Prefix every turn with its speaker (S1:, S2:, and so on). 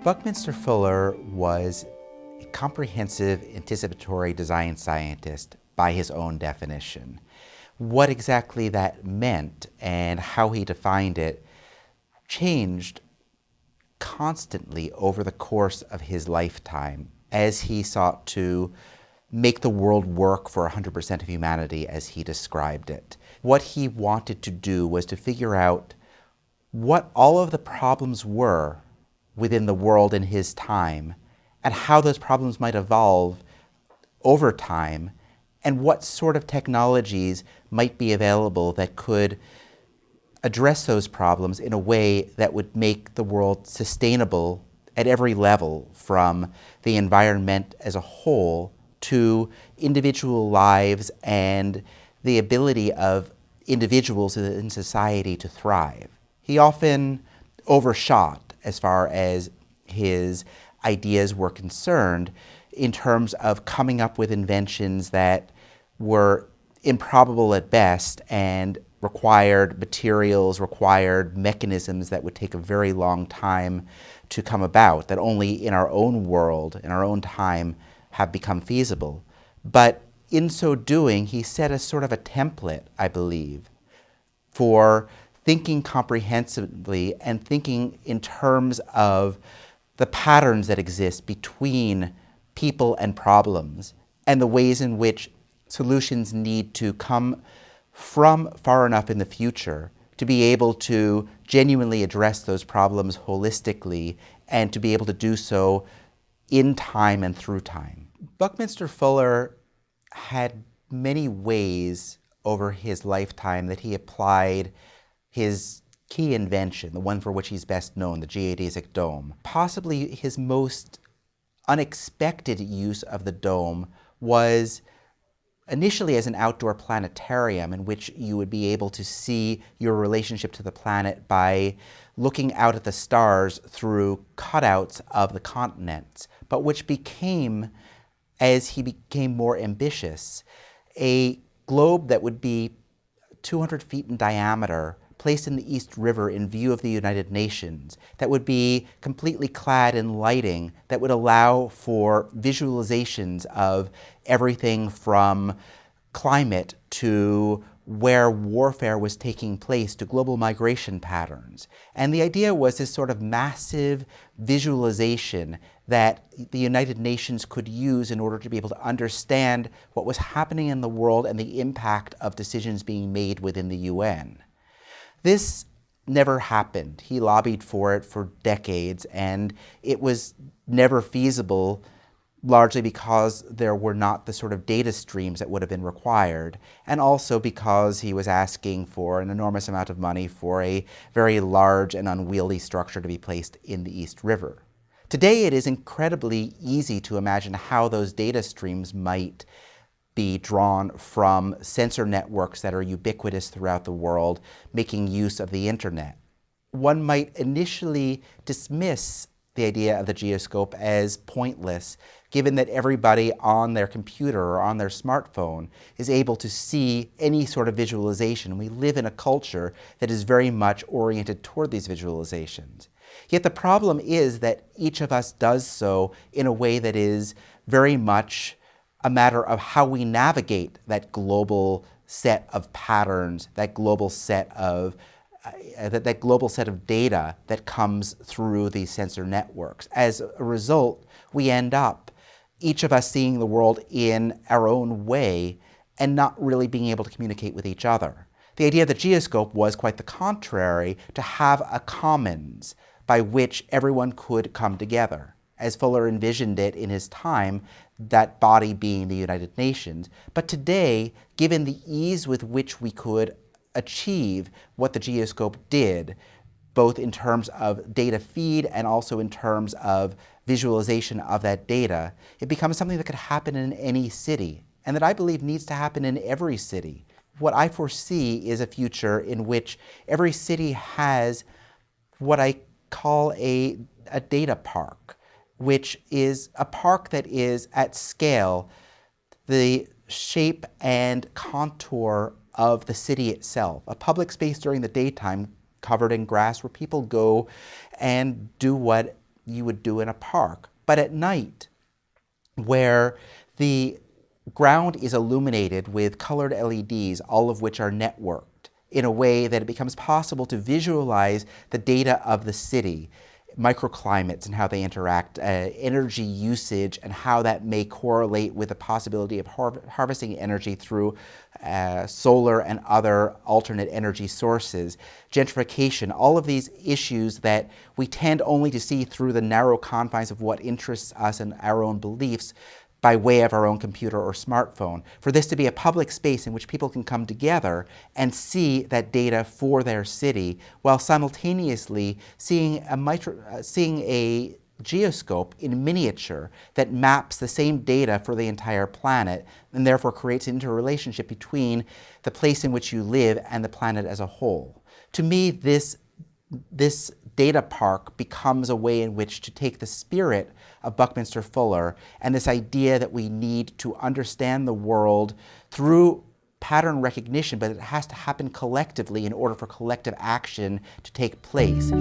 S1: Buckminster Fuller was a comprehensive anticipatory design scientist by his own definition. What exactly that meant and how he defined it changed constantly over the course of his lifetime as he sought to make the world work for 100% of humanity as he described it. What he wanted to do was to figure out what all of the problems were within the world in his time and how those problems might evolve over time and what sort of technologies might be available that could address those problems in a way that would make the world sustainable at every level, from the environment as a whole to individual lives and the ability of individuals in society to thrive. He often overshot as far as his ideas were concerned in terms of coming up with inventions that were improbable at best and required materials, required mechanisms that would take a very long time to come about, that only in our own world, in our own time, have become feasible. But in so doing, he set a sort of a template, I believe, for thinking comprehensively and thinking in terms of the patterns that exist between people and problems and the ways in which solutions need to come from far enough in the future to be able to genuinely address those problems holistically and to be able to do so in time and through time. Buckminster Fuller had many ways over his lifetime that he applied his key invention, the one for which he's best known, the geodesic dome. Possibly his most unexpected use of the dome was initially as an outdoor planetarium in which you would be able to see your relationship to the planet by looking out at the stars through cutouts of the continents, but which became, as he became more ambitious, a globe that would be 200 feet in diameter, placed in the East River in view of the United Nations, that would be completely clad in lighting that would allow for visualizations of everything from climate to where warfare was taking place to global migration patterns. And the idea was this sort of massive visualization that the United Nations could use in order to be able to understand what was happening in the world and the impact of decisions being made within the UN. This never happened. He lobbied for it for decades, and it was never feasible, largely because there were not the sort of data streams that would have been required, and also because he was asking for an enormous amount of money for a very large and unwieldy structure to be placed in the East River. Today, it is incredibly easy to imagine how those data streams might be drawn from sensor networks that are ubiquitous throughout the world, making use of the internet. One might initially dismiss the idea of the geoscope as pointless, given that everybody on their computer or on their smartphone is able to see any sort of visualization. We live in a culture that is very much oriented toward these visualizations. Yet the problem is that each of us does so in a way that is very much a matter of how we navigate that global set of patterns, that global set of data that comes through these sensor networks. As a result, we end up, each of us seeing the world in our own way and not really being able to communicate with each other. The idea of the geoscope was quite the contrary, to have a commons by which everyone could come together, as Fuller envisioned it in his time, that body being the United Nations. But today, given the ease with which we could achieve what the geoscope did, both in terms of data feed and also in terms of visualization of that data, it becomes something that could happen in any city, and that I believe needs to happen in every city. What I foresee is a future in which every city has what I call a data park, which is a park that is at scale the shape and contour of the city itself, a public space during the daytime covered in grass where people go and do what you would do in a park. But at night, where the ground is illuminated with colored LEDs, all of which are networked in a way that it becomes possible to visualize the data of the city, microclimates and how they interact, energy usage and how that may correlate with the possibility of harvesting energy through solar and other alternate energy sources, gentrification, all of these issues that we tend only to see through the narrow confines of what interests us and our own beliefs by way of our own computer or smartphone. For this to be a public space in which people can come together and see that data for their city, while simultaneously seeing a geoscope in miniature that maps the same data for the entire planet and therefore creates an interrelationship between the place in which you live and the planet as a whole. To me, this data park becomes a way in which to take the spirit of Buckminster Fuller and this idea that we need to understand the world through pattern recognition, but it has to happen collectively in order for collective action to take place.